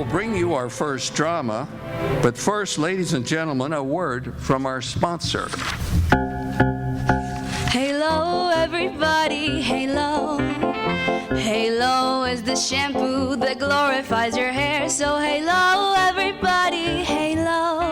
will bring you our first drama. But first, ladies and gentlemen, a word from our sponsor. Halo, everybody, halo. Halo is the shampoo that glorifies your hair. So halo, everybody, halo.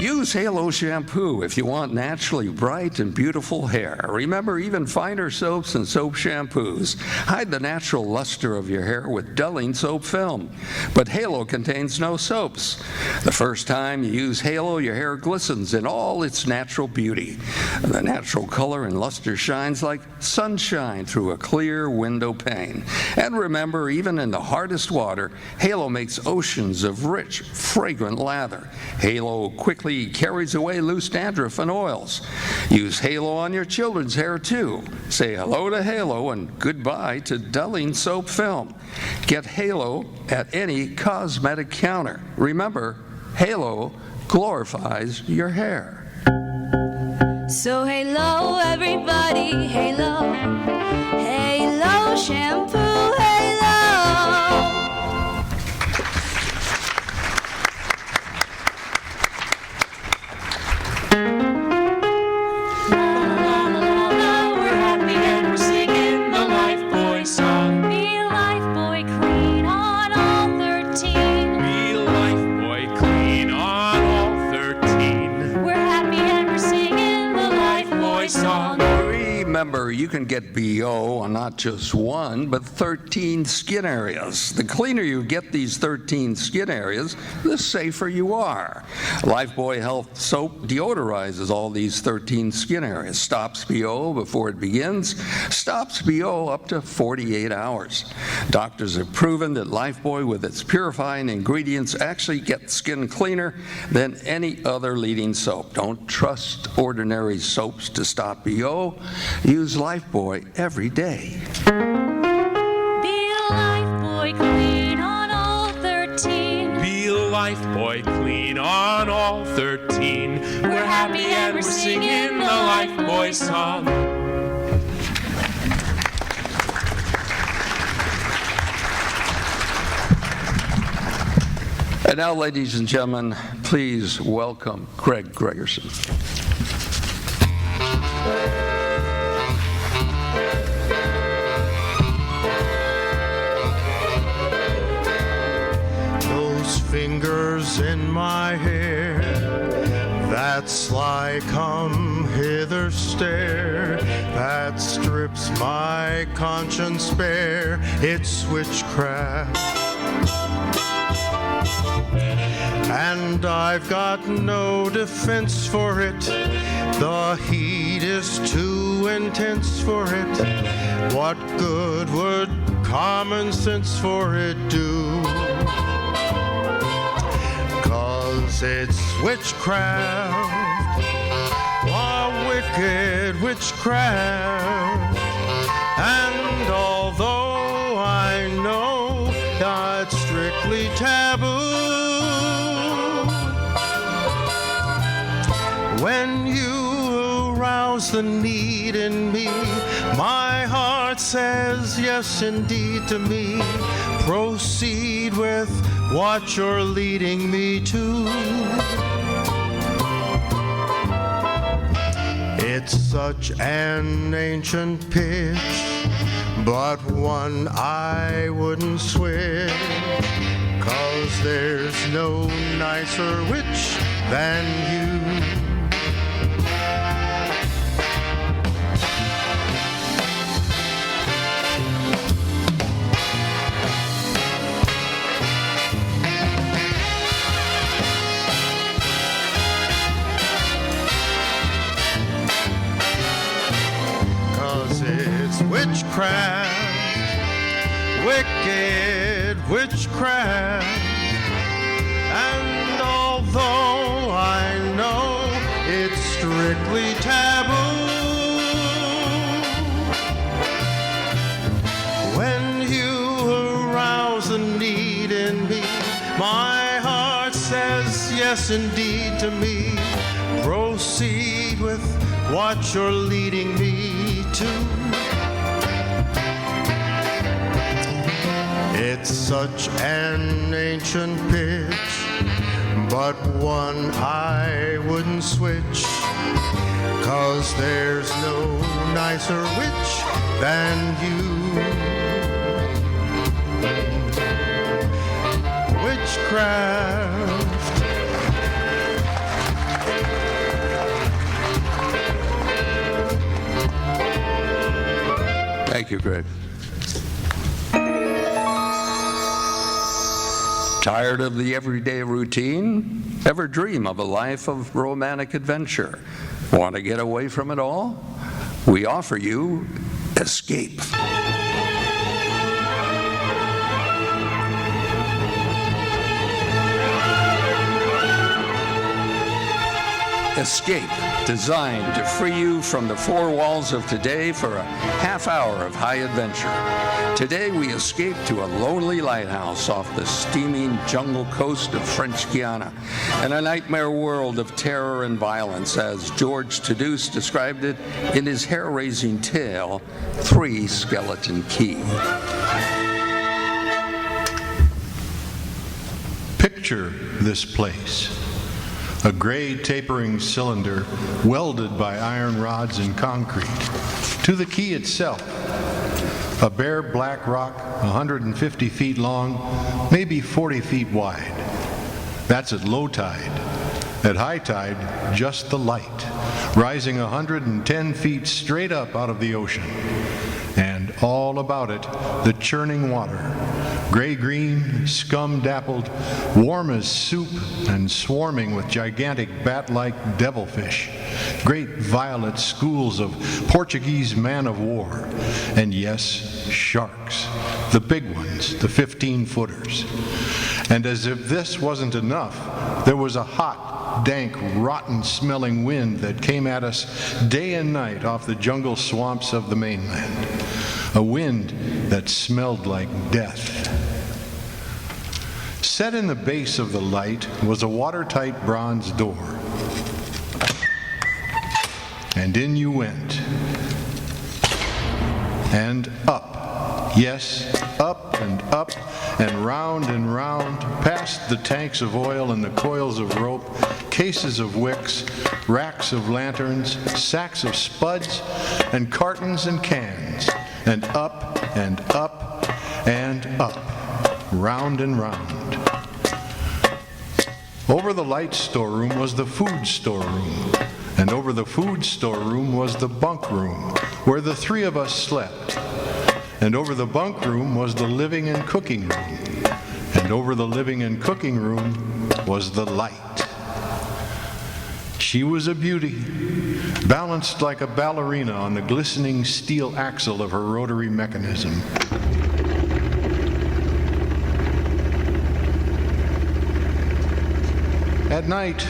Use Halo shampoo if you want naturally bright and beautiful hair. Remember, even finer soaps and soap shampoos hide the natural luster of your hair with dulling soap film. But Halo contains no soaps. The first time you use Halo, your hair glistens in all its natural beauty. The natural color and luster shines like sunshine through a clear window pane. And remember, even in the hardest water, Halo makes oceans of rich, fragrant lather. Halo quickly carries away loose dandruff and oils. Use Halo on your children's hair too. Say hello to Halo and goodbye to dulling soap film. Get Halo at any cosmetic counter. Remember, Halo glorifies your hair. So halo, everybody, halo. Halo shampoo, halo. Remember, you can get BO on not just one, but 13 skin areas. The cleaner you get these 13 skin areas, the safer you are. Lifebuoy Health Soap deodorizes all these 13 skin areas, stops BO before it begins, stops BO up to 48 hours. Doctors have proven that Lifebuoy, with its purifying ingredients, actually gets skin cleaner than any other leading soap. Don't trust ordinary soaps to stop BO. Use Lifebuoy every day. Be a Lifebuoy clean on all 13. Be a Lifebuoy clean on all 13. We're happy and we're singing the Lifebuoy song. And now, ladies and gentlemen, please welcome Craig Gregerson. Fingers in my hair, that sly come hither stare, that strips my conscience bare, it's witchcraft. And I've got no defense for it, the heat is too intense for it. What good would common sense for it do? It's witchcraft, a wicked witchcraft. And although I know it's strictly taboo, when you arouse the need in me, my heart says yes indeed to me. Proceed with what you're leading me to. It's such an ancient pitch, but one I wouldn't switch, 'cause there's no nicer witch than you. 'Cause it's witchcraft, wicked witchcraft. And although I know it's strictly taboo, when you arouse the need in me, my heart says yes indeed to me. Proceed with what you're leading me to. It's such an ancient pitch, but one I wouldn't switch, 'cause there's no nicer witch than you. Witchcraft. Thank you, Greg. Tired of the everyday routine? Ever dream of a life of romantic adventure? Want to get away from it all? We offer you Escape. Escape, designed to free you from the four walls of today for a half hour of high adventure. Today we escape to a lonely lighthouse off the steaming jungle coast of French Guiana, and a nightmare world of terror and violence, as George Toulouse described it in his hair-raising tale, Three Skeleton Key. Picture this place. A gray tapering cylinder welded by iron rods and concrete. To the key itself, a bare black rock 150 feet long, maybe 40 feet wide. That's at low tide. At high tide, just the light, rising 110 feet straight up out of the ocean. And all about it, the churning water, gray-green, scum-dappled, warm as soup and swarming with gigantic bat-like devilfish, great violet schools of Portuguese man-of-war, and yes, sharks, the big ones, the 15-footers. And as if this wasn't enough, there was a hot, dank, rotten-smelling wind that came at us day and night off the jungle swamps of the mainland. A wind that smelled like death. Set in the base of the light was a watertight bronze door. And in you went. And up. Yes, up and round, past the tanks of oil and the coils of rope, cases of wicks, racks of lanterns, sacks of spuds, and cartons and cans, and up and up and up, round and round. Over the light storeroom was the food storeroom, and over the food storeroom was the bunk room, where the three of us slept. And over the bunk room was the living and cooking room, and over the living and cooking room was the light. She was a beauty, balanced like a ballerina on the glistening steel axle of her rotary mechanism. At night,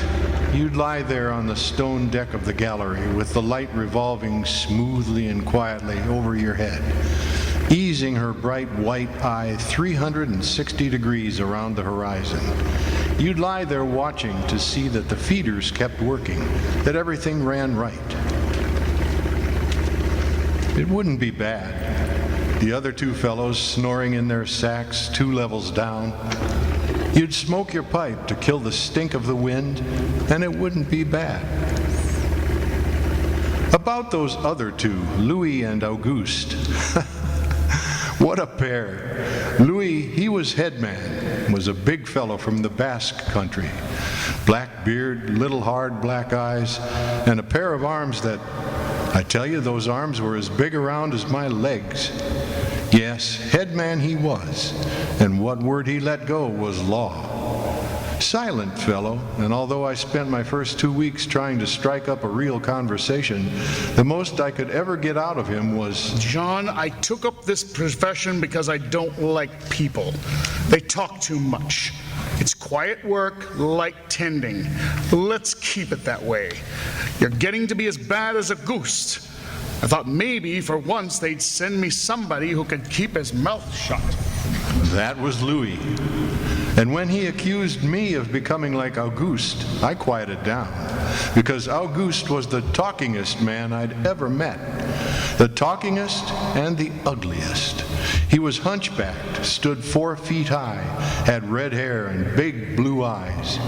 you'd lie there on the stone deck of the gallery with the light revolving smoothly and quietly over your head, easing her bright white eye 360 degrees around the horizon. You'd lie there watching to see that the feeders kept working, that everything ran right. It wouldn't be bad. The other two fellows snoring in their sacks 2 levels down. You'd smoke your pipe to kill the stink of the wind, and it wouldn't be bad. About those other two, Louis and Auguste. What a pair. Louis, he was headman, was a big fellow from the Basque country. Black beard, little hard black eyes, and a pair of arms that, I tell you, those arms were as big around as my legs. Yes, headman he was, and what word he let go was law. Silent fellow, and although I spent my first 2 weeks trying to strike up a real conversation, the most I could ever get out of him was, John, I took up this profession because I don't like people. They talk too much. It's quiet work, like tending. Let's keep it that way. You're getting to be as bad as Auguste. I thought maybe for once they'd send me somebody who could keep his mouth shut. That was Louis. And when he accused me of becoming like Auguste, I quieted down, because Auguste was the talkingest man I'd ever met. The talkingest and the ugliest. He was hunchbacked, stood 4 feet high, had red hair and big blue eyes.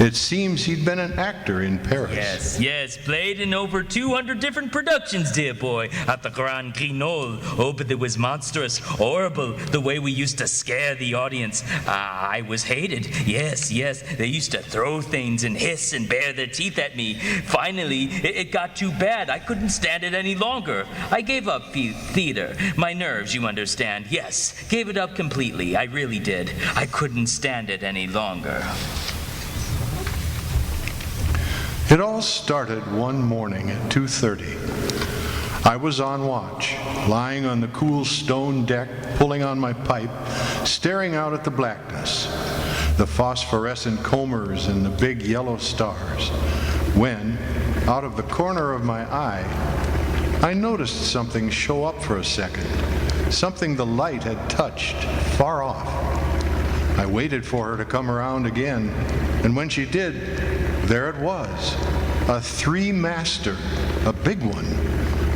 It seems he'd been an actor in Paris. Yes, played in over 200 different productions, dear boy, at the Grand Guignol. Oh, but it was monstrous, horrible, the way we used to scare the audience. I was hated. Yes, they used to throw things and hiss and bare their teeth at me. Finally, it got too bad. I couldn't stand it any longer. I gave up theater. My nerves, you understand. Yes, gave it up completely. I really did. I couldn't stand it any longer. It all started one morning at 2:30. I was on watch, lying on the cool stone deck, pulling on my pipe, staring out at the blackness, the phosphorescent combers and the big yellow stars, when, out of the corner of my eye, I noticed something show up for a second, something the light had touched far off. I waited for her to come around again, and when she did, there it was, a 3-master, a big one,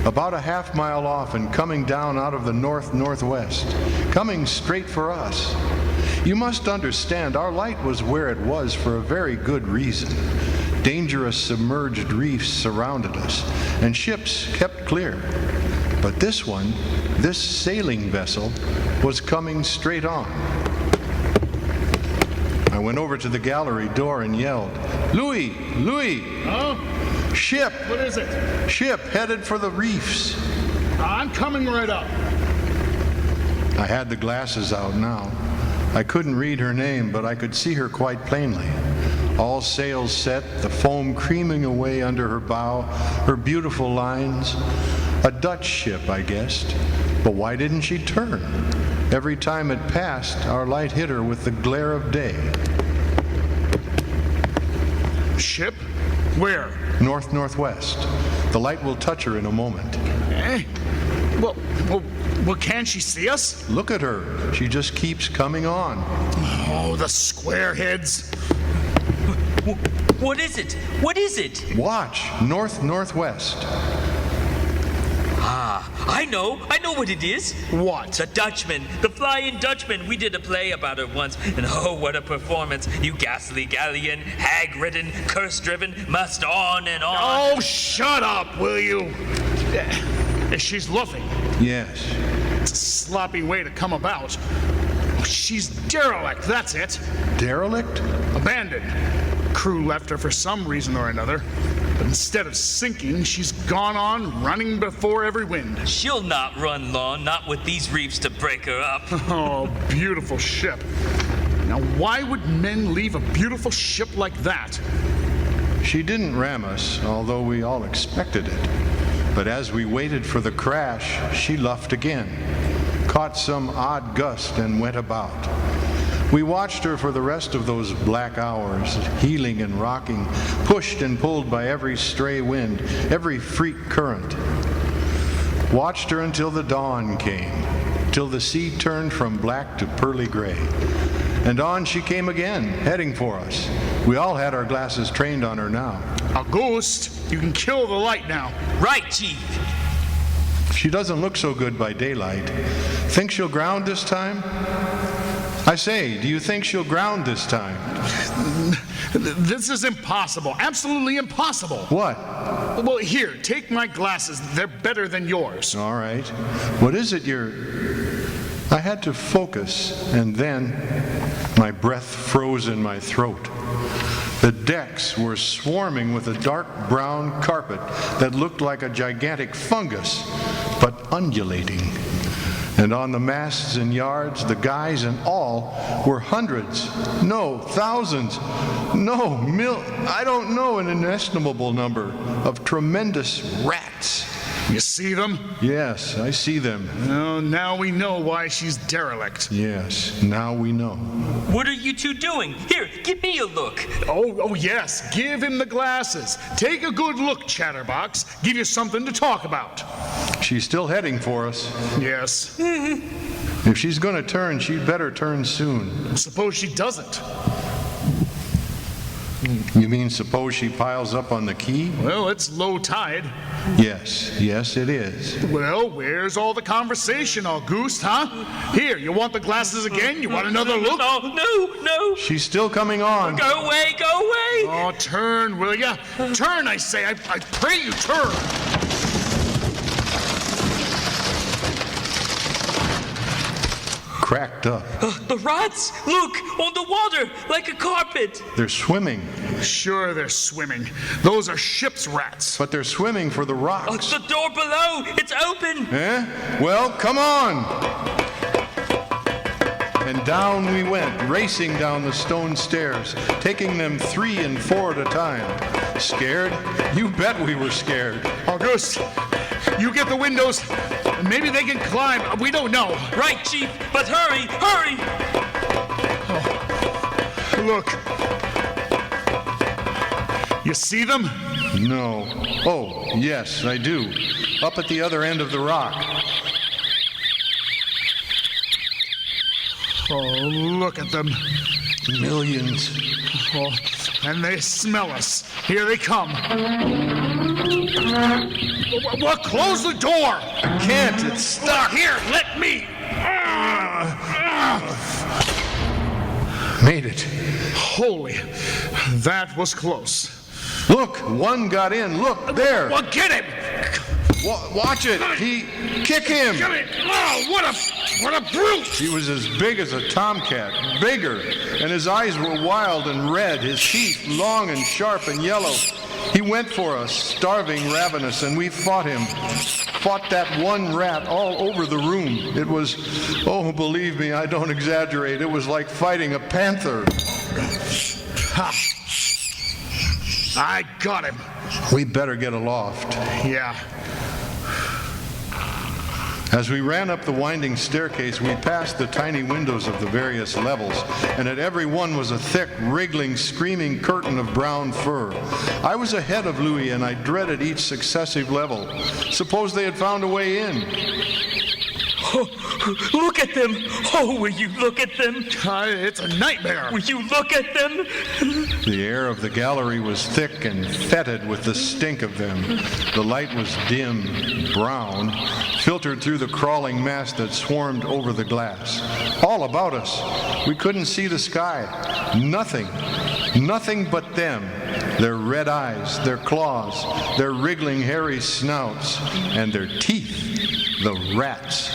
about a half-mile off and coming down out of the north-northwest, coming straight for us. You must understand, our light was where it was for a very good reason. Dangerous submerged reefs surrounded us, and ships kept clear. But this one, this sailing vessel, was coming straight on. I went over to the gallery door and yelled, Louis! Huh? Ship! What is it? Ship headed for the reefs. I'm coming right up. I had the glasses out now. I couldn't read her name, but I could see her quite plainly. All sails set, the foam creaming away under her bow, her beautiful lines. A Dutch ship, I guessed. But why didn't she turn? Every time it passed, our light hit her with the glare of day. Ship? Where? North-northwest. The light will touch her in a moment. Eh? Well, can't she see us? Look at her. She just keeps coming on. Oh, the squareheads. What is it? What is it? Watch. North-northwest. I know what it is. What? The Dutchman, the Flying Dutchman. We did a play about it once, and oh, what a performance. You ghastly galleon, hag-ridden, curse-driven, must on and on. Oh, shut up, will you? She's luffing. Yes. It's a sloppy way to come about. She's derelict, that's it. Derelict? Abandoned. Crew left her for some reason or another. But instead of sinking, she's gone on running before every wind. She'll not run long, not with these reefs to break her up. Oh, beautiful ship. Now, why would men leave a beautiful ship like that? She didn't ram us, although we all expected it. But as we waited for the crash, she luffed again, caught some odd gust, and went about. We watched her for the rest of those black hours, heeling and rocking, pushed and pulled by every stray wind, every freak current. Watched her until the dawn came, till the sea turned from black to pearly gray. And on she came again, heading for us. We all had our glasses trained on her now. Auguste, you can kill the light now. Right, Chief. She doesn't look so good by daylight. Think she'll ground this time? I say, do you think she'll ground this time? This is impossible. Absolutely impossible. What? Well, here, take my glasses. They're better than yours. All right. What is it I had to focus, and then my breath froze in my throat. The decks were swarming with a dark brown carpet that looked like a gigantic fungus, but undulating. And on the masts and yards, the guys and all were hundreds, no, thousands, no, I don't know, an inestimable number of tremendous rats. You see them? Yes, I see them. Oh, now we know why she's derelict. Yes, now we know. What are you two doing? Here, give me a look. Oh, yes. Give him the glasses. Take a good look, Chatterbox. Give you something to talk about. She's still heading for us. Yes. If she's going to turn, she'd better turn soon. Suppose she doesn't. You mean suppose she piles up on the quay? Well, it's low tide. Yes, it is. Well, where's all the conversation, Auguste, huh? Here, you want the glasses again? You want another look? No. She's still coming on. Go away. Oh, turn, will ya? Turn, I say. I pray you turn. Cracked up. The rats! Look, on the water, like a carpet. They're swimming. Sure, they're swimming. Those are ship's rats. But they're swimming for the rocks. The door below, it's open. Well, come on! And down we went, racing down the stone stairs, taking them 3 and 4 at a time. Scared? You bet we were scared. Auguste, you get the windows. Maybe they can climb. We don't know. Right, Chief, but hurry! Oh, look. You see them? No. Oh, yes, I do. Up at the other end of the rock. Oh, look at them. Millions. Oh, and they smell us. Here they come. Well, close the door. I can't. It's stuck. Here, let me. Made it. Holy, that was close. Look, one got in. Look, there. Well, get him. Watch it. Kick him. Get it. Oh, what a brute. He was as big as a tomcat, bigger, and his eyes were wild and red, his teeth long and sharp and yellow. He went for us, starving, ravenous, and we fought him. Fought that one rat all over the room. It was, oh, believe me, I don't exaggerate. It was like fighting a panther. Ha! I got him. We better get aloft. Yeah. As we ran up the winding staircase, we passed the tiny windows of the various levels, and at every one was a thick, wriggling, screaming curtain of brown fur. I was ahead of Louis, and I dreaded each successive level. Suppose they had found a way in. Oh, look at them. Oh, will you look at them? It's a nightmare. Will you look at them? The air of the gallery was thick and fetid with the stink of them. The light was dim, brown, filtered through the crawling mass that swarmed over the glass. All about us. We couldn't see the sky. Nothing but them. Their red eyes, their claws, their wriggling hairy snouts, and their teeth. The rats.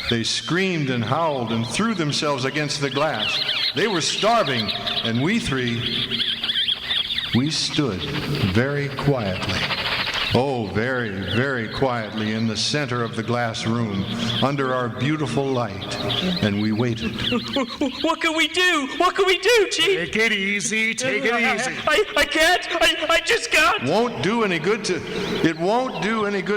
They screamed and howled and threw themselves against the glass. They were starving, and we three, we stood very quietly. Oh, very, very quietly in the center of the glass room, under our beautiful light, and we waited. What can we do? What can we do, Chief? Take it easy, take it easy. I can't. I just can't. It won't do any good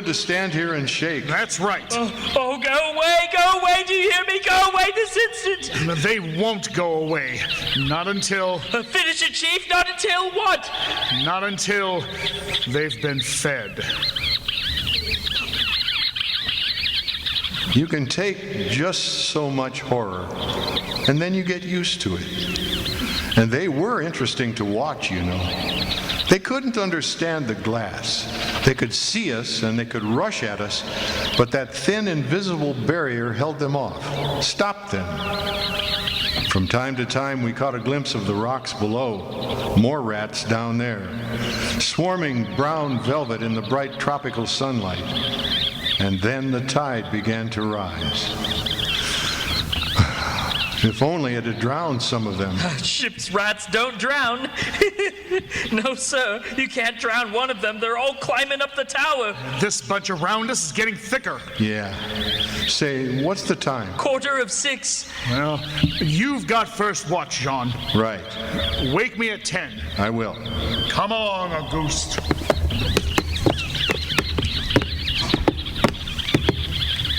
to stand here and shake. That's right. Oh, go away, do you hear me? Go away this instant. They won't go away. Not until... Finish it, Chief. Not until what? Not until they've been fed. You can take just so much horror, and then you get used to it. And they were interesting to watch, you know. They couldn't understand the glass. They could see us and they could rush at us, but that thin, invisible barrier held them off, stopped them. From time to time, we caught a glimpse of the rocks below, more rats down there, swarming brown velvet in the bright tropical sunlight. And then the tide began to rise. If only it had drowned some of them. Ship's rats don't drown. No, sir, you can't drown one of them. They're all climbing up the tower. This bunch around us is getting thicker. Yeah. Say, what's the time? 6:15. Well, you've got first watch, Jean. Right. Wake me at 10. I will. Come on, Auguste.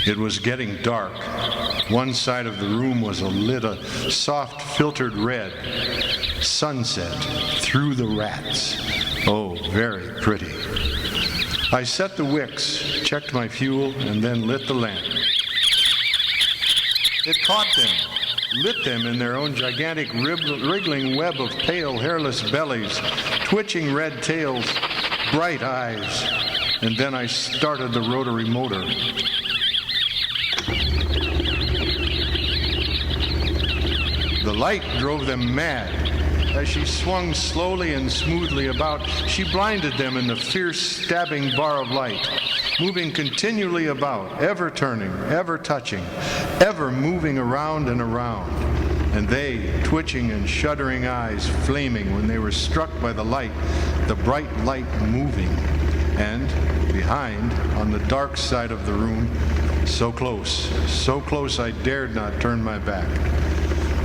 It was getting dark. One side of the room was lit a soft filtered red. Sunset through the rats. Oh, very pretty. I set the wicks, checked my fuel, and then lit the lamp. It caught them. lit them in their own gigantic wriggling web of pale, hairless bellies, twitching red tails, bright eyes. And then I started the rotary motor. The light drove them mad. As she swung slowly and smoothly about, she blinded them in the fierce, stabbing bar of light, moving continually about, ever turning, ever touching, ever moving around and around. And they, twitching and shuddering eyes flaming when they were struck by the light, the bright light moving. And behind, on the dark side of the room, so close I dared not turn my back.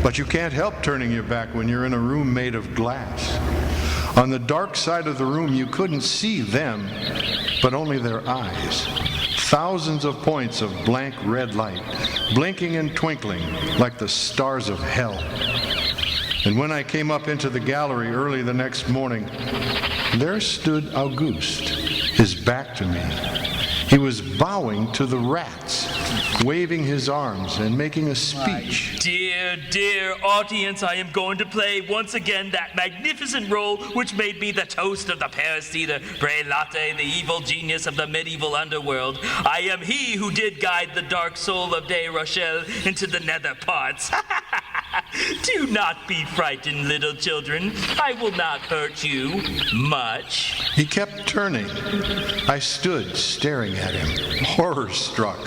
But you can't help turning your back when you're in a room made of glass. On the dark side of the room, you couldn't see them, but only their eyes. Thousands of points of blank red light, blinking and twinkling like the stars of hell. And when I came up into the gallery early the next morning, there stood Auguste, his back to me. He was bowing to the rats, waving his arms and making a speech. Dear audience, I am going to play once again that magnificent role which made me the toast of the Paris Theater, Prelate, the evil genius of the medieval underworld. I am he who did guide the dark soul of De Rochelle into the nether parts. Do not be frightened, little children. I will not hurt you much. He kept turning. I stood staring at him, horror-struck.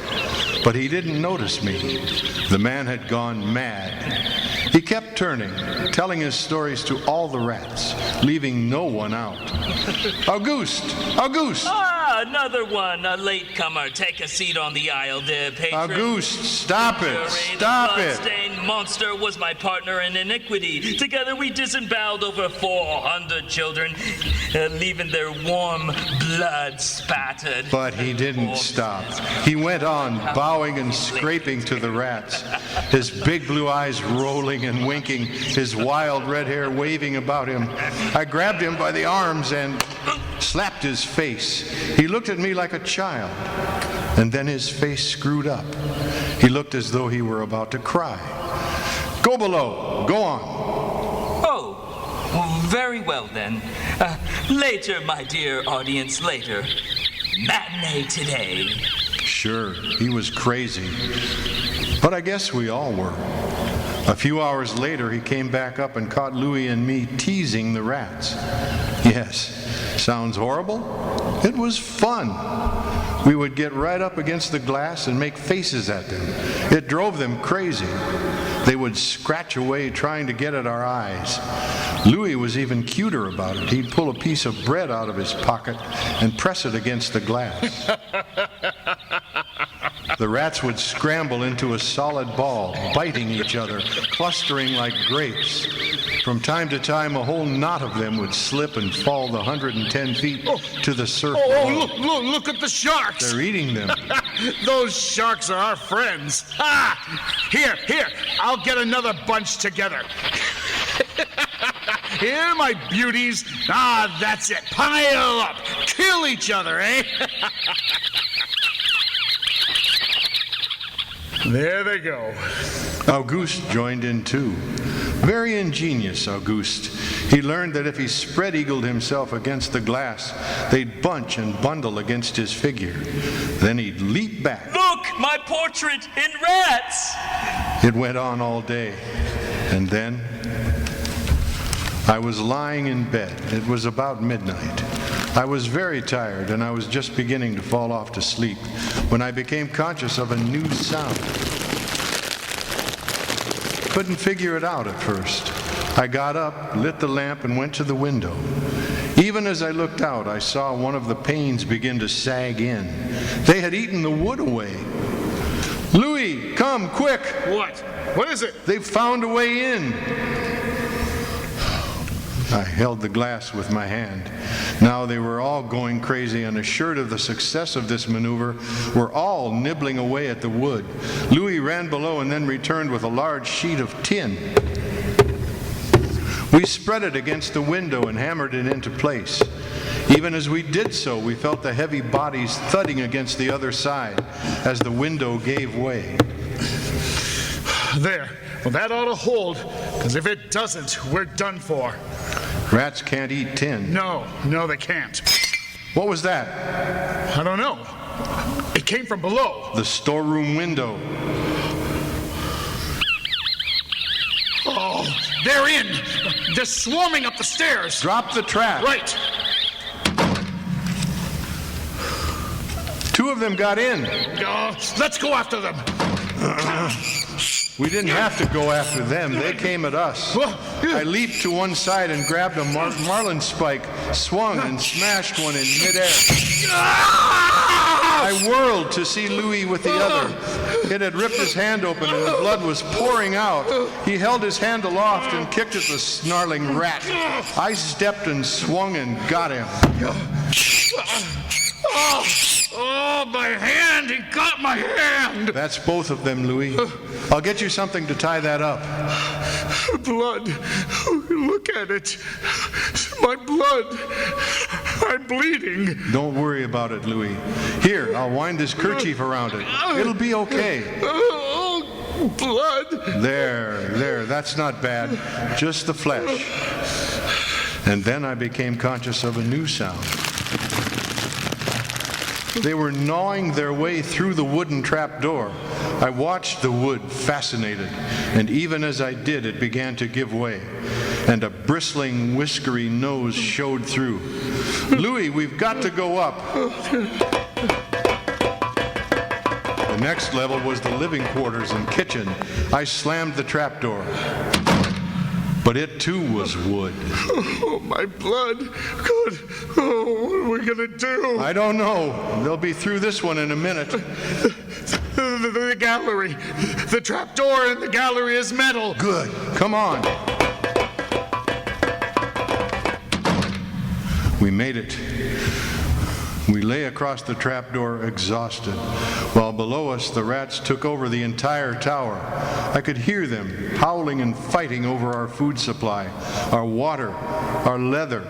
But he didn't notice me. The man had gone mad. He kept turning, telling his stories to all the rats, leaving no one out. Auguste! Auguste! Ah, another one, a latecomer. Take a seat on the aisle, dear patron. Auguste, stop it! Stop the it! blood-stained monster was my partner in iniquity. Together we disemboweled over 400 children, leaving their warm blood spattered. But he didn't stop. He went on, bowing and scraping to the rats, his big blue eyes rolling and winking, his wild red hair waving about him. I grabbed him by the arms and slapped his face. He looked at me like a child, and then his face screwed up. He looked as though he were about to cry. Go below. Go on. Oh, well, very well then. Later, my dear audience, later. Matinee today. Sure, he was crazy. But I guess we all were. A few hours later, he came back up and caught Louis and me teasing the rats. Yes, sounds horrible? It was fun. We would get right up against the glass and make faces at them. It drove them crazy. They would scratch away trying to get at our eyes. Louis was even cuter about it. He'd pull a piece of bread out of his pocket and press it against the glass. The rats would scramble into a solid ball, biting each other, clustering like grapes. From time to time, a whole knot of them would slip and fall the 110 feet to the surf. Look at the sharks. They're eating them. Those sharks are our friends. Ah! Here, I'll get another bunch together. Here, my beauties. Ah, that's it. Pile up. Kill each other, eh? There they go. Auguste joined in too. Very ingenious, Auguste. He learned that if he spread-eagled himself against the glass, they'd bunch and bundle against his figure. Then he'd leap back. Look, my portrait in rats! It went on all day. And then I was lying in bed. It was about midnight. I was very tired, and I was just beginning to fall off to sleep when I became conscious of a new sound. Couldn't figure it out at first. I got up, lit the lamp, and went to the window. Even as I looked out, I saw one of the panes begin to sag in. They had eaten the wood away. Louis, come, quick! What? What is it? They've found a way in. I held the glass with my hand. Now they were all going crazy, and assured of the success of this maneuver, were all nibbling away at the wood. Louis ran below and then returned with a large sheet of tin. We spread it against the window and hammered it into place. Even as we did so, we felt the heavy bodies thudding against the other side as the window gave way. There. Well, that ought to hold, because if it doesn't, we're done for. Rats can't eat tin. No, they can't. What was that? I don't know. It came from below. The storeroom window. Oh, they're in. They're swarming up the stairs. Drop the trap. Right. 2 of them got in. Let's go after them. We didn't have to go after them. They came at us. I leaped to one side and grabbed a marlin spike, swung and smashed one in midair. I whirled to see Louis with the other. It had ripped his hand open and the blood was pouring out. He held his hand aloft and kicked at the snarling rat. I stepped and swung and got him. Oh, my hand! He got my hand! That's both of them, Louis. I'll get you something to tie that up. Blood. Look at it. My blood. I'm bleeding. Don't worry about it, Louis. Here, I'll wind this kerchief around it. It'll be okay. Oh, blood. There, that's not bad. Just the flesh. And then I became conscious of a new sound. They were gnawing their way through the wooden trapdoor. I watched the wood, fascinated, and even as I did, it began to give way, and a bristling, whiskery nose showed through. Louis, we've got to go up. The next level was the living quarters and kitchen. I slammed the trapdoor. But it too was wood. Oh, my blood. Good. Oh, what are we going to do? I don't know. They'll be through this one in a minute. The gallery. The trapdoor in the gallery is metal. Good. Come on. We made it. We lay across the trapdoor exhausted, while below us the rats took over the entire tower. I could hear them howling and fighting over our food supply, our water, our leather.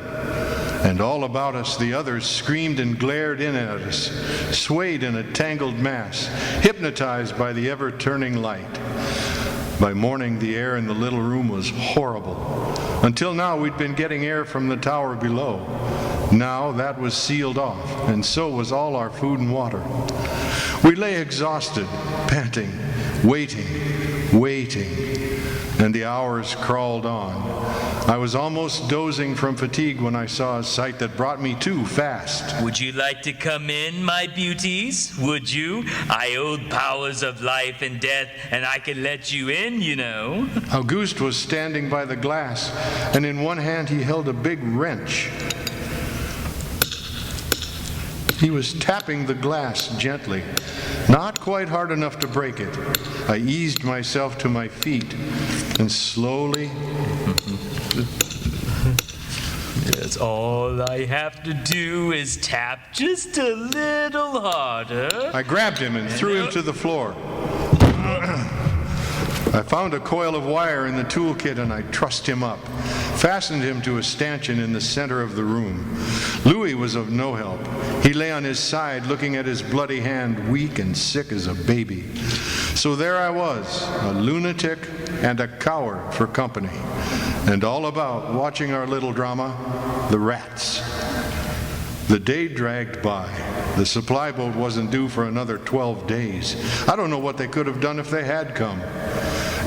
And all about us the others screamed and glared in at us, swayed in a tangled mass, hypnotized by the ever-turning light. By morning, the air in the little room was horrible. Until now, we'd been getting air from the tower below. Now that was sealed off, and so was all our food and water. We lay exhausted, panting, waiting, and the hours crawled on. I was almost dozing from fatigue when I saw a sight that brought me to fast. Would you like to come in, my beauties? Would you? I hold powers of life and death, and I can let you in, you know. Auguste was standing by the glass, and in one hand he held a big wrench. He was tapping the glass gently, not quite hard enough to break it. I eased myself to my feet, and slowly... Yes, all I have to do is tap just a little harder. I grabbed him and threw him to the floor. I found a coil of wire in the toolkit and I trussed him up, fastened him to a stanchion in the center of the room. Louis was of no help. He lay on his side looking at his bloody hand, weak and sick as a baby. So there I was, a lunatic and a coward for company. And all about, watching our little drama, the rats. The day dragged by. The supply boat wasn't due for another 12 days. I don't know what they could have done if they had come.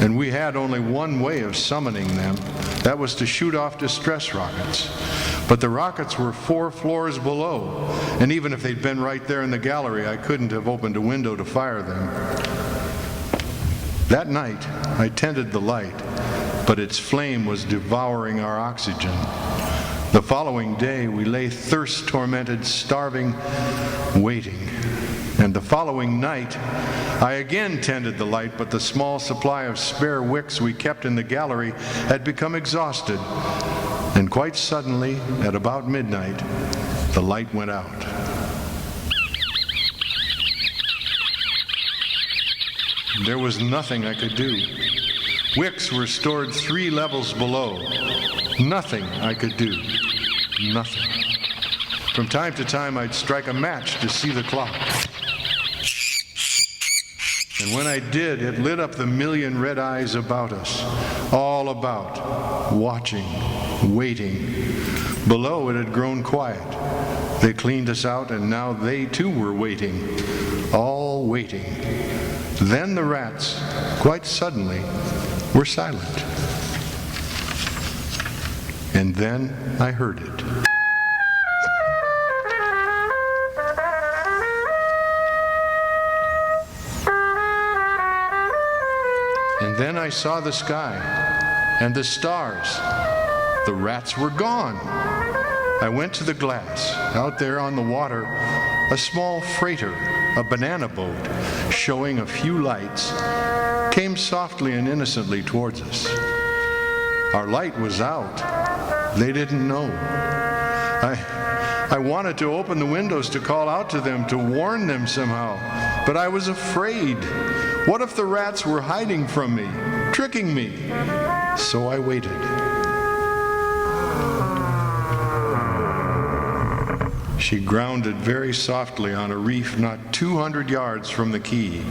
And we had only one way of summoning them. That was to shoot off distress rockets. But the rockets were 4 floors below. And even if they'd been right there in the gallery, I couldn't have opened a window to fire them. That night, I tended the light, but its flame was devouring our oxygen. The following day, we lay thirst-tormented, starving, waiting. And the following night, I again tended the light, but the small supply of spare wicks we kept in the gallery had become exhausted. And quite suddenly, at about midnight, the light went out. There was nothing I could do. Wicks were stored 3 levels below. Nothing I could do. Nothing. From time to time, I'd strike a match to see the clock. And when I did, it lit up the million red eyes about us, all about, watching, waiting. Below, it had grown quiet. They cleaned us out, and now they too were waiting, all waiting. Then the rats, quite suddenly, were silent. And then I heard it. And then I saw the sky and the stars. The rats were gone. I went to the glass. Out there on the water, a small freighter, a banana boat, showing a few lights, came softly and innocently towards us. Our light was out. They didn't know. I wanted to open the windows to call out to them, to warn them somehow, but I was afraid. What if the rats were hiding from me, tricking me? So I waited. She grounded very softly on a reef not 200 yards from the quay.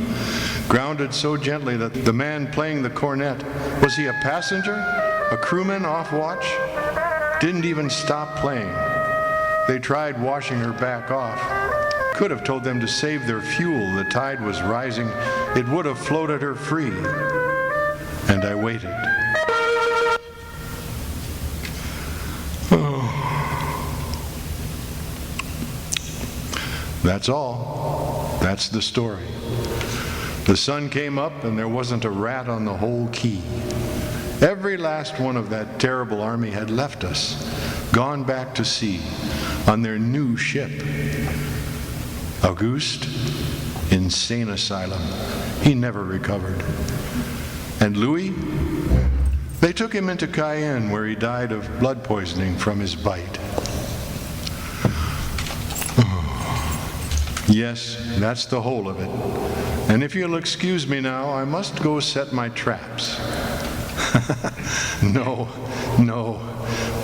Grounded so gently that the man playing the cornet, was he a passenger? A crewman off watch? Didn't even stop playing. They tried washing her back off. Could have told them to save their fuel. The tide was rising. It would have floated her free. And I waited. Oh. That's all. That's the story. The sun came up and there wasn't a rat on the whole quay. Every last one of that terrible army had left us, gone back to sea on their new ship. Auguste, insane asylum. He never recovered. And Louis, they took him into Cayenne where he died of blood poisoning from his bite. Yes, that's the whole of it. And if you'll excuse me now, I must go set my traps. No,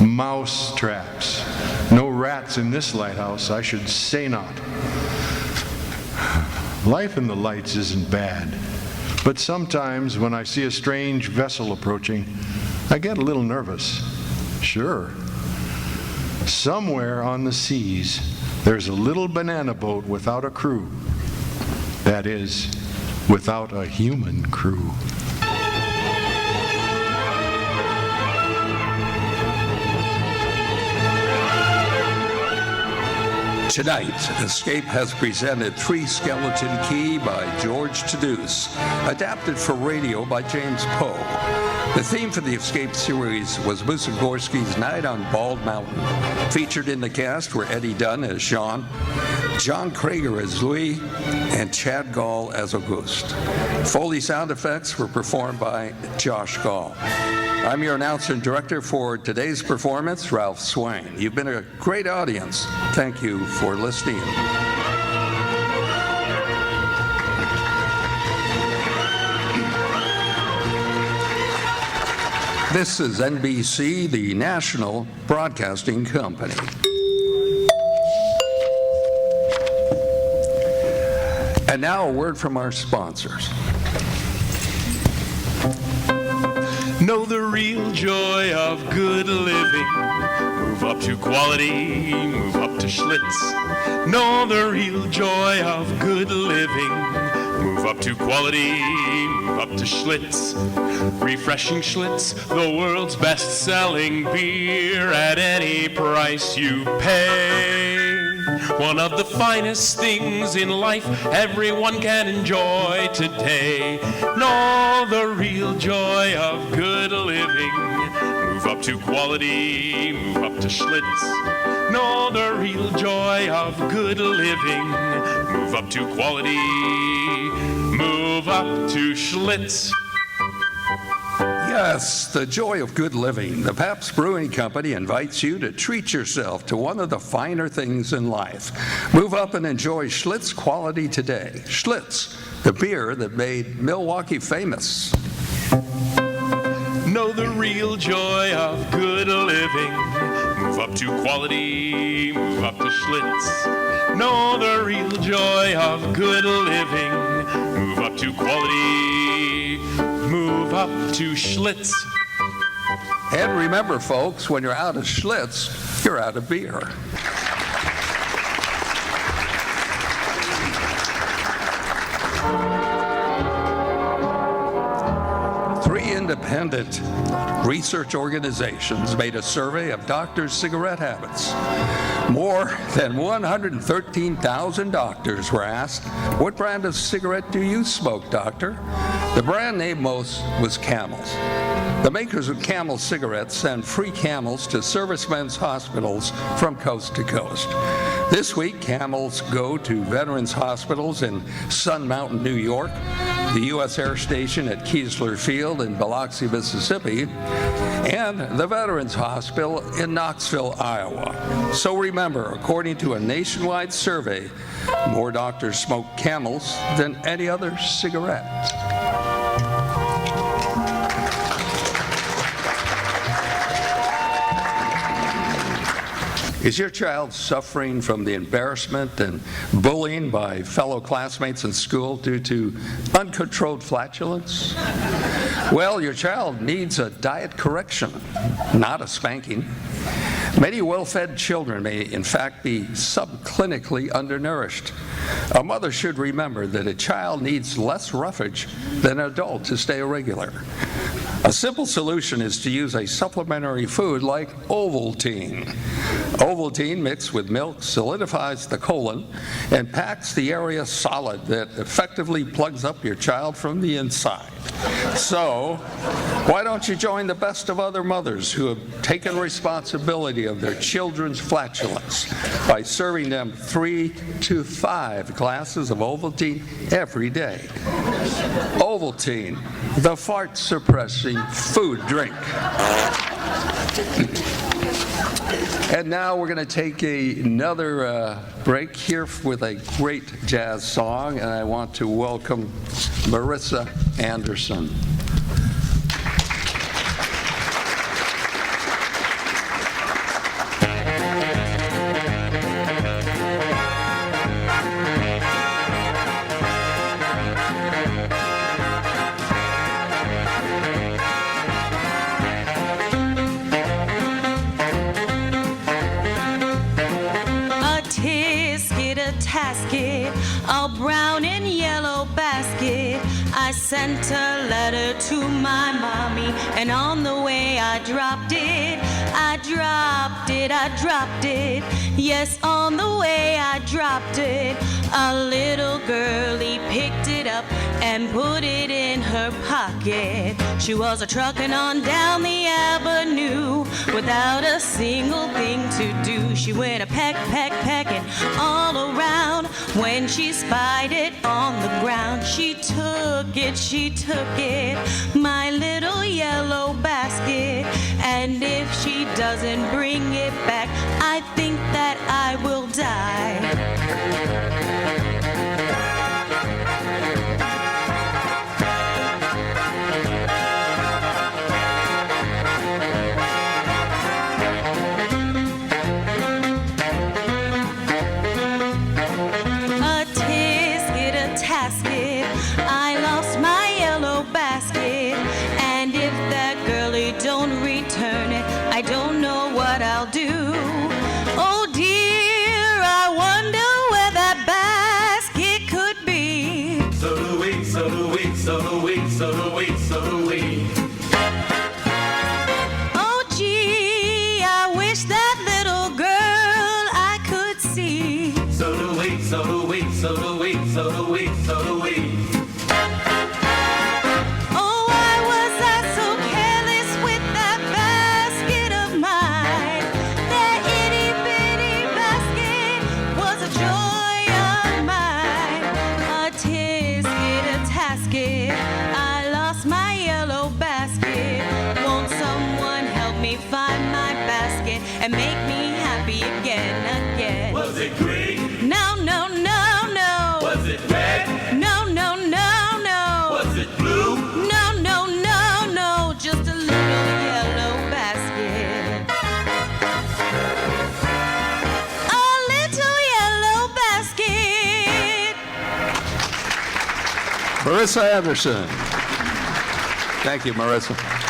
mouse traps. No rats in this lighthouse, I should say not. Life in the lights isn't bad, but sometimes when I see a strange vessel approaching, I get a little nervous. Sure. Somewhere on the seas, there's a little banana boat without a crew. That is, without a human crew. Tonight, Escape has presented Three Skeleton Key by George Tadduse, adapted for radio by James Poe. The theme for the Escape series was Mussorgsky's Night on Bald Mountain. Featured in the cast were Eddie Dunn as Jean, John Krager as Louis, and Chad Gall as Auguste. Foley sound effects were performed by Josh Gall. I'm your announcer and director for today's performance, Ralph Swain. You've been a great audience. Thank you for listening. This is NBC, the National Broadcasting Company. And now a word from our sponsors. Know the real joy of good living. Move up to quality, move up to Schlitz. Know the real joy of good living. Move up to quality, move up to Schlitz. Refreshing Schlitz, the world's best-selling beer at any price you pay. One of the finest things in life everyone can enjoy today. Know the real joy of good living. Move up to quality, move up to Schlitz. Know the real joy of good living. Move up to quality, move up to Schlitz. Yes, the joy of good living. The Pabst Brewing Company invites you to treat yourself to one of the finer things in life. Move up and enjoy Schlitz quality today. Schlitz, the beer that made Milwaukee famous. Know the real joy of good living. Move up to quality, move up to Schlitz. Know the real joy of good living. Move up up to quality, move up to Schlitz. And remember, folks, when you're out of Schlitz, you're out of beer. Three independent research organizations made a survey of doctors' cigarette habits. More than 113,000 doctors were asked, "What brand of cigarette do you smoke, doctor?" The brand named most was Camels. The makers of Camel cigarettes send free Camels to servicemen's hospitals from coast to coast. This week, Camels go to veterans hospitals in Sun Mountain, New York, the U.S. Air Station at Keesler Field in Biloxi, Mississippi, and the Veterans Hospital in Knoxville, Iowa. So remember, according to a nationwide survey, more doctors smoke Camels than any other cigarette. Is your child suffering from the embarrassment and bullying by fellow classmates in school due to uncontrolled flatulence? Well, your child needs a diet correction, not a spanking. Many well-fed children may, in fact, be subclinically undernourished. A mother should remember that a child needs less roughage than an adult to stay regular. A simple solution is to use a supplementary food like Ovaltine. Ovaltine mixed with milk solidifies the colon and packs the area solid that effectively plugs up your child from the inside. So, why don't you join the best of other mothers who have taken responsibility of their children's flatulence by serving them 3 to 5 glasses of Ovaltine every day. Ovaltine, the fart-suppressing food drink. And now we're going to take another break here with a great jazz song, and I want to welcome Marissa Anderson. A brown and yellow basket. I sent a letter to my mommy, and on the way I dropped it. I dropped it, I dropped it. Yes, on the way I dropped it. A little girlie picked it up and put it in her pocket. She was a-truckin' on down the avenue without a single thing to do. She went pecking all around. When she spied it on the ground, she took it, my little yellow basket. And if she doesn't bring it back, I think that I will die. I don't know what I'll do. Oh dear, I wonder where that basket could be. So do we, so do we, so do we, so do we, so do we. Oh gee, I wish that little girl I could see. So do we, so do we, so do we, so do we, so do we. And Marissa Anderson. Thank you, Marissa.